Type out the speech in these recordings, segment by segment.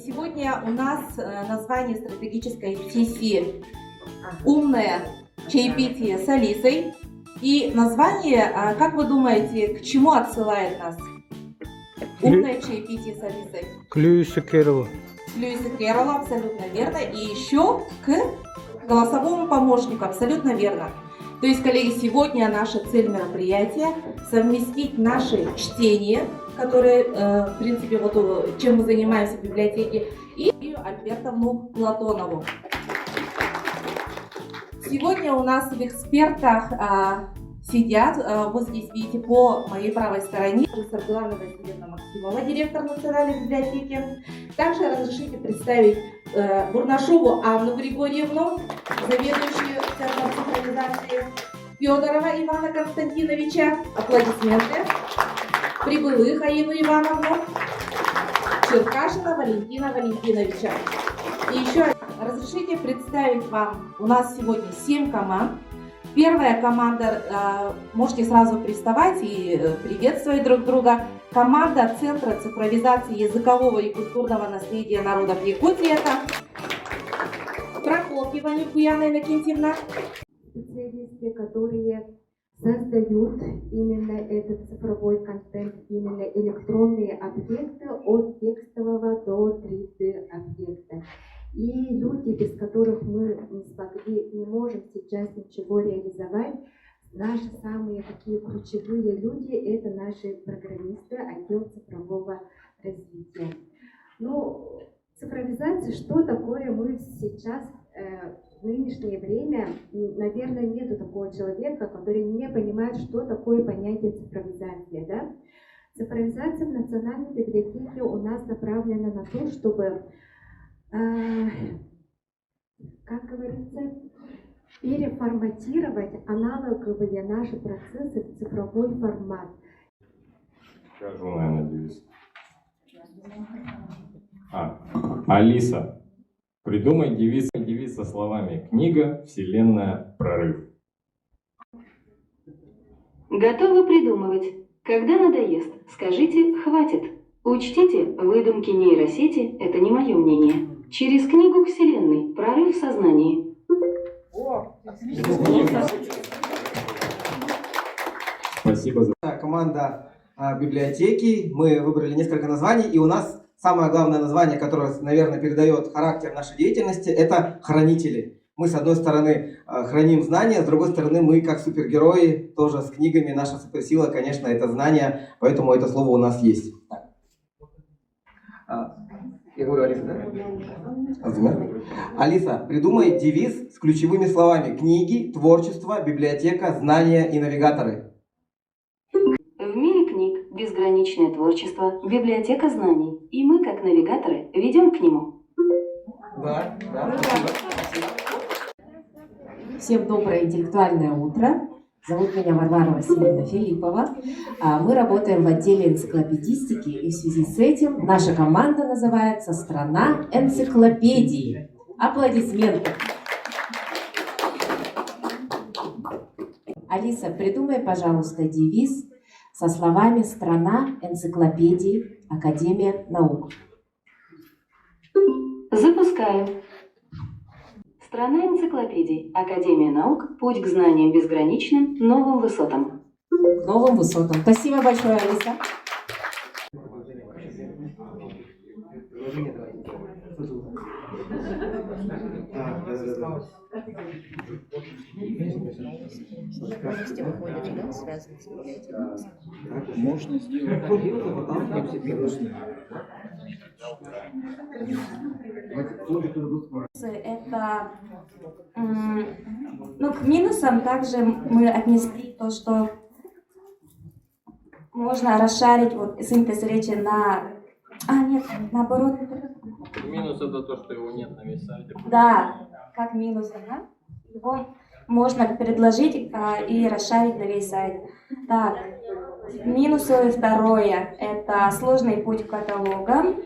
Сегодня у нас название стратегической сессии «Умное чаепитие с Алисой». И название, как вы думаете, к чему отсылает нас? «Умное чаепитие с Алисой». К Льюису Кэрроллу. Льюиса Кэрролла, абсолютно верно. И еще к голосовому помощнику, абсолютно верно. То есть, коллеги, сегодня наша цель мероприятия – совместить наши чтения, которые, в принципе, вот чем мы занимаемся в библиотеке, и Альбертовну Платонову. Сегодня у нас в экспертах сидят, вот здесь видите, по моей правой стороне, профессор Главного Елена Максимова, директор Национальной библиотеки. Также разрешите представить Бурнашову Анну Григорьевну, заведующую Центром цифровизации, Федорова Ивана Константиновича, аплодисменты, Прибылых Аину Ивановну, Черкашина Валентина Валентиновича. И еще разрешите представить вам, у нас сегодня 7 команд. Первая команда, можете сразу приставать и приветствовать друг друга. Команда Центра цифровизации языкового и культурного наследия народов Якутии. Это Прокопьева Никуяна Иннокентьевна. Специалисты, которые создают именно этот цифровой контент, именно электронные объекты от текстового до 3D объекта. И люди, без которых мы не можем сейчас ничего реализовать, наши самые такие ключевые люди – это наши программисты, отдел цифрового развития. Ну, цифровизация, что такое мы сейчас, в нынешнее время, наверное, нету такого человека, который не понимает, что такое понятие цифровизация, да? Цифровизация в Национальной библиотеке у нас направлена на то, чтобы как говорится, переформатировать аналоговые наши процессы в цифровой формат. Скажу, наверное, девиз. Алиса, придумай девиз со словами «Книга, Вселенная, прорыв». Готовы придумывать. Когда надоест, скажите «хватит». Учтите, выдумки нейросети – это не мое мнение. Через книгу к Вселенной. Прорыв в сознании. Спасибо за... Команда библиотеки. Мы выбрали несколько названий, и у нас самое главное название, которое, наверное, передает характер нашей деятельности, это «Хранители». Мы, с одной стороны, храним знания, с другой стороны, мы, как супергерои, тоже с книгами. Наша суперсила, конечно, это знания, поэтому это слово у нас есть. Я говорю, Алиса, да? Алиса, придумай девиз с ключевыми словами: книги, творчество, библиотека, знания и навигаторы. В мире книг безграничное творчество, библиотека знаний. И мы, как навигаторы, ведем к нему. Да. Всем доброе интеллектуальное утро. Зовут меня Варвара Васильевна Филиппова. Мы работаем в отделе энциклопедистики, и в связи с этим наша команда называется «Страна энциклопедии». Аплодисменты. Алиса, придумай, пожалуйста, девиз со словами «Страна энциклопедии, Академия наук». Запускаем. Страна энциклопедий, Академия наук, путь к знаниям безграничным, новым высотам. Новым высотам. Спасибо большое, Алиса. Можно сделать Это, к минусам также мы отнесли то, что можно расшарить синтез речи на... нет, наоборот. Минус это то, что его нет на весь сайт. Да, как минус, да? Его можно предложить и расшарить на весь сайт. Так, минусы второе – это сложный путь к каталогам,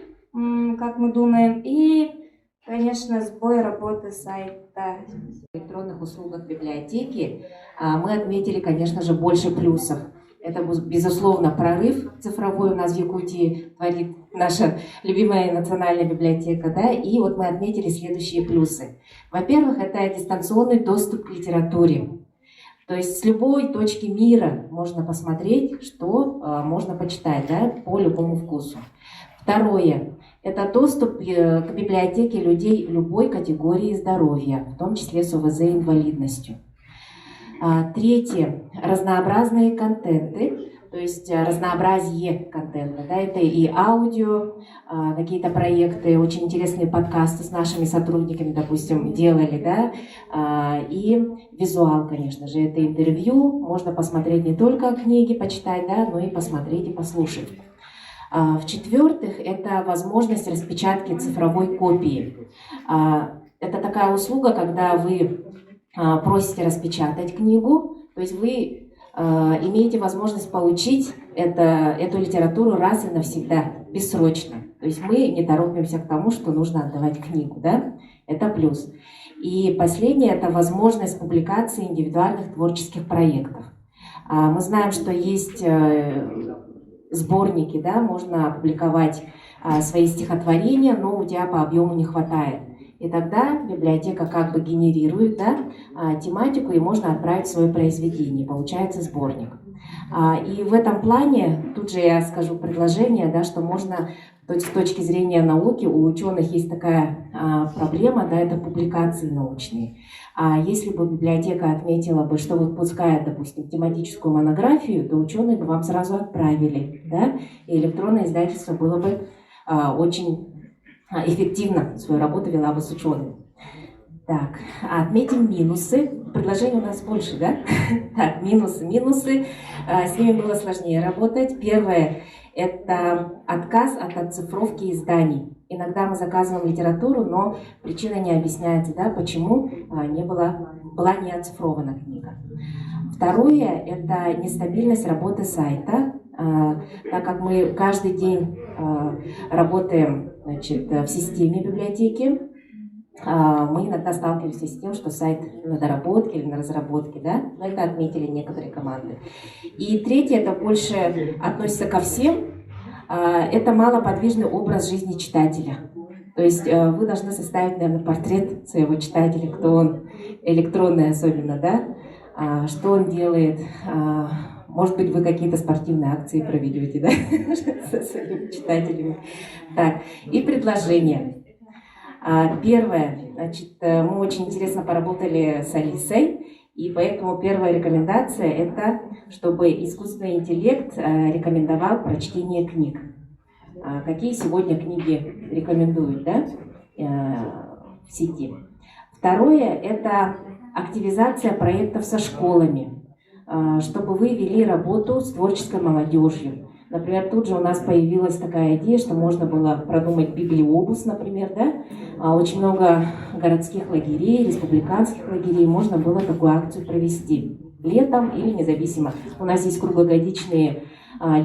как мы думаем, и, конечно, сбой работы сайта. В электронных услугах библиотеки мы отметили, конечно же, больше плюсов. Это, безусловно, прорыв цифровой у нас в Якутии творит наша любимая национальная библиотека, да, и вот мы отметили следующие плюсы. Во-первых, это дистанционный доступ к литературе. То есть с любой точки мира можно посмотреть, что можно почитать, да, по любому вкусу. Второе – это доступ к библиотеке людей любой категории здоровья, в том числе с ОВЗ и инвалидностью. Третье – разнообразные контенты, то есть разнообразие контента. Да, это и аудио, какие-то проекты, очень интересные подкасты с нашими сотрудниками, допустим, делали, да, и визуал, конечно же, это интервью, можно посмотреть не только книги, почитать, да, но и посмотреть и послушать. В-четвертых, это возможность распечатки цифровой копии. Это такая услуга, когда вы просите распечатать книгу, то есть вы имеете возможность получить эту литературу раз и навсегда, бессрочно. То есть мы не торопимся к тому, что нужно отдавать книгу, да? Это плюс. И последнее – это возможность публикации индивидуальных творческих проектов. Мы знаем, что есть сборники, да, можно опубликовать свои стихотворения, но у тебя по объему не хватает. И тогда библиотека как бы генерирует, да, тематику, и можно отправить свое произведение. Получается сборник. И в этом плане, тут же я скажу предложение, да, что можно, с точки зрения науки, у ученых есть такая проблема, да, это публикации научные. А если бы библиотека отметила бы, что выпускает, допустим, тематическую монографию, то ученые бы вам сразу отправили, да, и электронное издательство было бы очень эффективно свою работу вела бы с учеными. Так, отметим минусы. Предложений у нас больше, да? Так, минусы. С ними было сложнее работать. Первое – это отказ от оцифровки изданий. Иногда мы заказываем литературу, но причина не объясняется, да, почему была не оцифрована книга. Второе – это нестабильность работы сайта. Так как мы каждый день работаем, значит, в системе библиотеки, мы иногда сталкиваемся с тем, что сайт на доработке или на разработке, да, но это отметили некоторые команды. И третье, это больше относится ко всем, это малоподвижный образ жизни читателя. То есть вы должны составить, наверное, портрет своего читателя, кто он, электронный особенно, да, что он делает. Может быть, вы какие-то спортивные акции проведете, да, со своими читателями. Так, и предложение. Первое, значит, мы очень интересно поработали с Алисой, и поэтому первая рекомендация – это, чтобы искусственный интеллект рекомендовал прочтение книг. Какие сегодня книги рекомендуют, да, в сети. Второе – это активизация проектов со школами, чтобы вы вели работу с творческой молодежью. Например, тут же у нас появилась такая идея, что можно было продумать библиобус, например, да? Очень много городских лагерей, республиканских лагерей, можно было такую акцию провести летом или независимо. У нас есть круглогодичные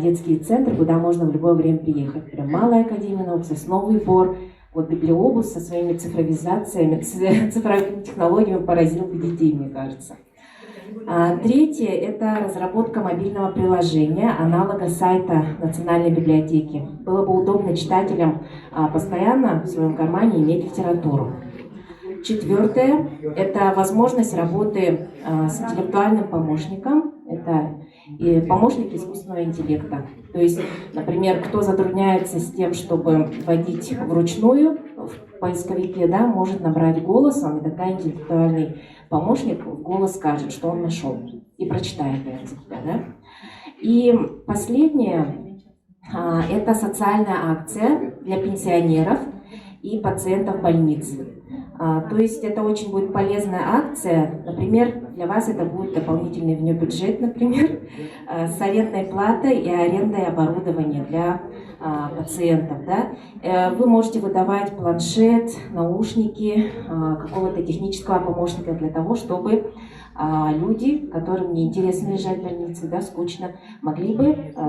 детские центры, куда можно в любое время приехать. Прям Малая академия наук, Сосновый Бор. Вот библиобус со своими цифровизациями, цифровыми технологиями поразил бы детей, мне кажется. Третье – это разработка мобильного приложения, аналога сайта Национальной библиотеки. Было бы удобно читателям постоянно в своем кармане иметь литературу. Четвертое – это возможность работы с интеллектуальным помощником. Это и помощник искусственного интеллекта. То есть, например, кто затрудняется с тем, чтобы вводить вручную в поисковике, да, может набрать голосом, и тогда интеллектуальный помощник в голос скажет, что он нашел, и прочитает это за тебя, да. И последнее – это социальная акция для пенсионеров и пациентов больницы. То есть это очень будет полезная акция. Например, для вас это будет дополнительный внебюджет, например, с арендной платой и арендой оборудования для пациентов. Да? Вы можете выдавать планшет, наушники, какого-то технического помощника для того, чтобы люди, которым неинтересно лежать в больнице, да, скучно, могли бы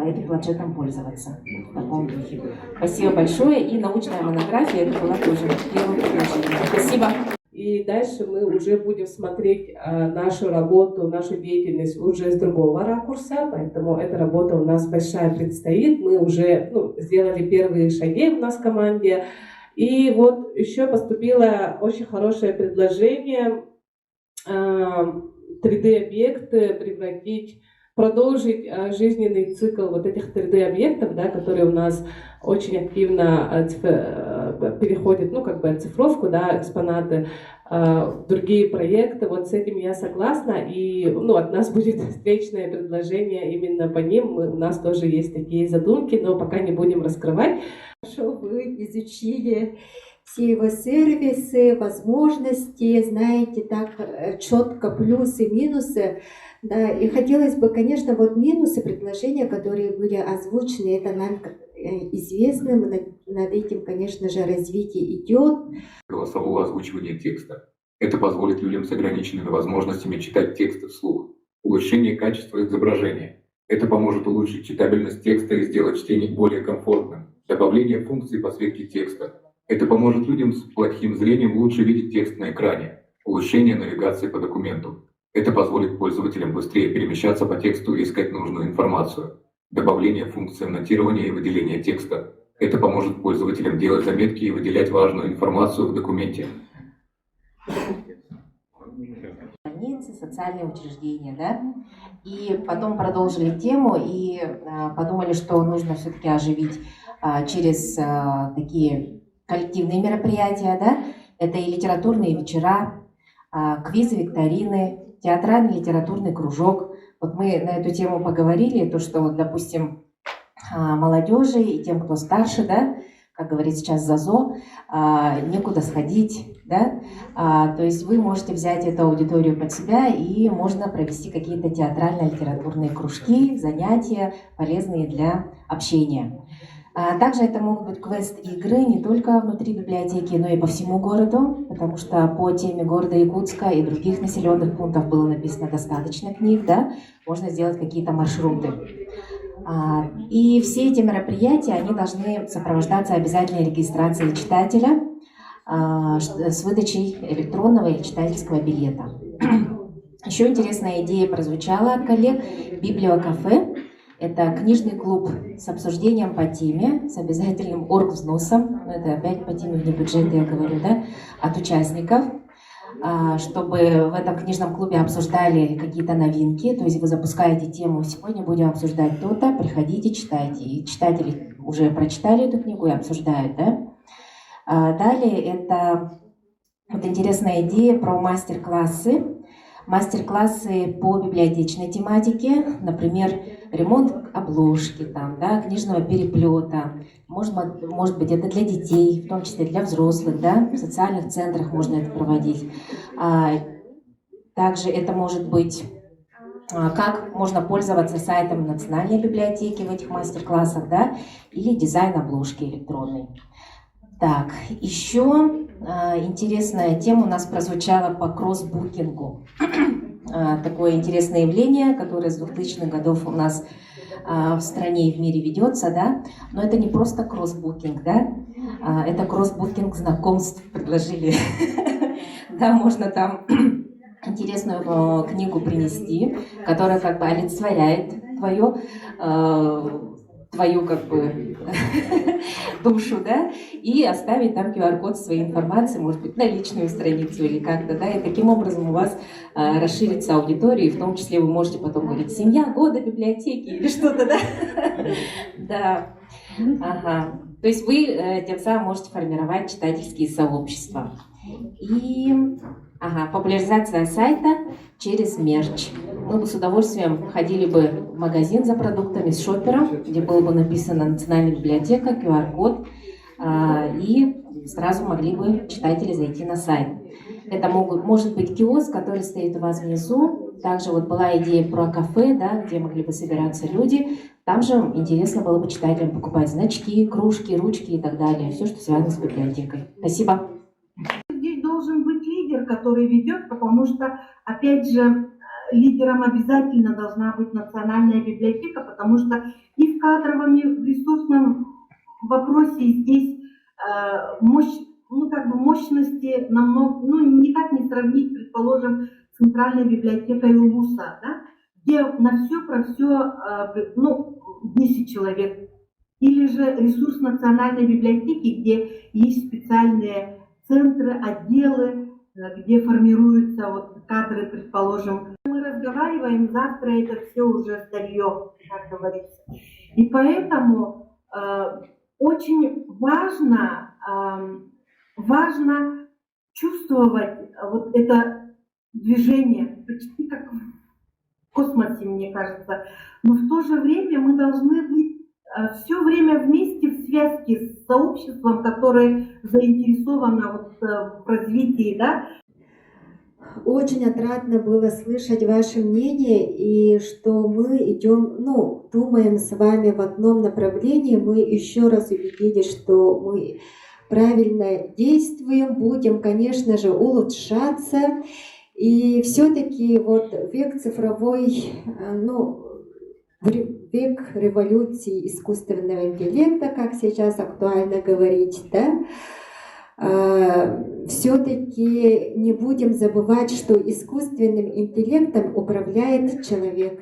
этим планшетом пользоваться в таком духе. Спасибо большое. И научная монография, это была тоже первым предложением. Спасибо. И дальше мы уже будем смотреть нашу работу, нашу деятельность уже с другого ракурса, поэтому эта работа у нас большая предстоит. Мы уже сделали первые шаги в нас в команде. И вот еще поступило очень хорошее предложение 3D-объекты продолжить жизненный цикл вот этих 3D-объектов, да, которые у нас очень активно переходят, оцифровку, да, экспонаты в другие проекты. Вот с этим я согласна, и от нас будет встречное предложение именно по ним. У нас тоже есть такие задумки, но пока не будем раскрывать. Хорошо, вы изучили все его сервисы, возможности, знаете, так четко плюсы, минусы. Да, и хотелось бы, конечно, вот минусы предложения, которые были озвучены, это нам известно, над этим, конечно же, развитие идет. Голосового озвучивания текста. Это позволит людям с ограниченными возможностями читать тексты вслух. Улучшение качества изображения. Это поможет улучшить читабельность текста и сделать чтение более комфортным. Добавление функций подсветки текста. Это поможет людям с плохим зрением лучше видеть текст на экране. Улучшение навигации по документу. Это позволит пользователям быстрее перемещаться по тексту и искать нужную информацию. Добавление функций аннотирования и выделения текста. Это поможет пользователям делать заметки и выделять важную информацию в документе. Больницы, социальные учреждения, да? И потом продолжили тему и подумали, что нужно все-таки оживить через такие коллективные мероприятия, да? Это и литературные вечера, квизы, викторины, театральный литературный кружок. Вот мы на эту тему поговорили, то, что, допустим, молодежи и тем, кто старше, да, как говорит сейчас ЗАЗО, некуда сходить, да, то есть вы можете взять эту аудиторию под себя и можно провести какие-то театрально-литературные кружки, занятия, полезные для общения. Также это могут быть квест-игры не только внутри библиотеки, но и по всему городу, потому что по теме города Якутска и других населенных пунктов было написано достаточно книг, да, можно сделать какие-то маршруты. И все эти мероприятия, они должны сопровождаться обязательной регистрацией читателя с выдачей электронного или читательского билета. Еще интересная идея прозвучала от коллег – библиокафе. Это книжный клуб с обсуждением по теме, с обязательным оргвзносом, это опять по теме внебюджета, я говорю, да, от участников, чтобы в этом книжном клубе обсуждали какие-то новинки, то есть вы запускаете тему, сегодня будем обсуждать то-то, приходите, читайте. И читатели уже прочитали эту книгу и обсуждают, да. Далее это вот интересная идея про мастер-классы. Мастер-классы по библиотечной тематике, например, ремонт обложки, там, да, книжного переплета. Может быть, это для детей, в том числе для взрослых, да, в социальных центрах можно это проводить. Также это может быть, как можно пользоваться сайтом Национальной библиотеки в этих мастер-классах, да, или дизайн обложки электронной. Так, еще интересная тема у нас прозвучала по кроссбукингу. Такое интересное явление, которое с 2000-х годов у нас в стране и в мире ведется, да, но это не просто кроссбукинг, да, это кроссбукинг знакомств предложили. Да, можно там интересную книгу принести, которая как бы олицетворяет твою как бы душу, да, и оставить там QR-код своей информации, может быть, на личную страницу или как-то, да, и таким образом у вас расширится аудитория, и в том числе вы можете потом говорить «Семья года библиотеки» или что-то, да? Да, ага. То есть вы тем самым можете формировать читательские сообщества. И популяризация сайта через мерч. Мы бы с удовольствием ходили бы в магазин за продуктами с шоппером, где было бы написано «Национальная библиотека», QR-код, и сразу могли бы читатели зайти на сайт. Это может быть киоск, который стоит у вас внизу. Также вот была идея про кафе, да, где могли бы собираться люди. Там же интересно было бы читателям покупать значки, кружки, ручки и так далее. Все, что связано с библиотекой. Спасибо. Здесь должен быть лидер, который ведет, потому что, опять же, лидером обязательно должна быть Национальная библиотека, потому что и в кадровом, и в ресурсном вопросе здесь мощь ну, как бы мощности намного, ну, никак не сравнить, предположим, с центральной библиотекой УЛУСа, да, где на все про все, ну, 10 человек. Или же ресурс национальной библиотеки, где есть специальные центры, отделы, где формируются вот кадры, предположим. Мы разговариваем, завтра это все уже старье, как говорится. И поэтому очень важно чувствовать вот это движение, почти как в космосе, мне кажется. Но в то же время мы должны быть все время вместе в связке с сообществом, которое заинтересовано вот в развитии, да. Очень отрадно было слышать ваше мнение, и что мы идем, ну, думаем с вами в одном направлении. Мы еще раз убедились, что мы правильно действуем, будем, конечно же, улучшаться. И все-таки вот век цифровой, ну, век революции искусственного интеллекта, как сейчас актуально говорить, да, все-таки не будем забывать, что искусственным интеллектом управляет человек.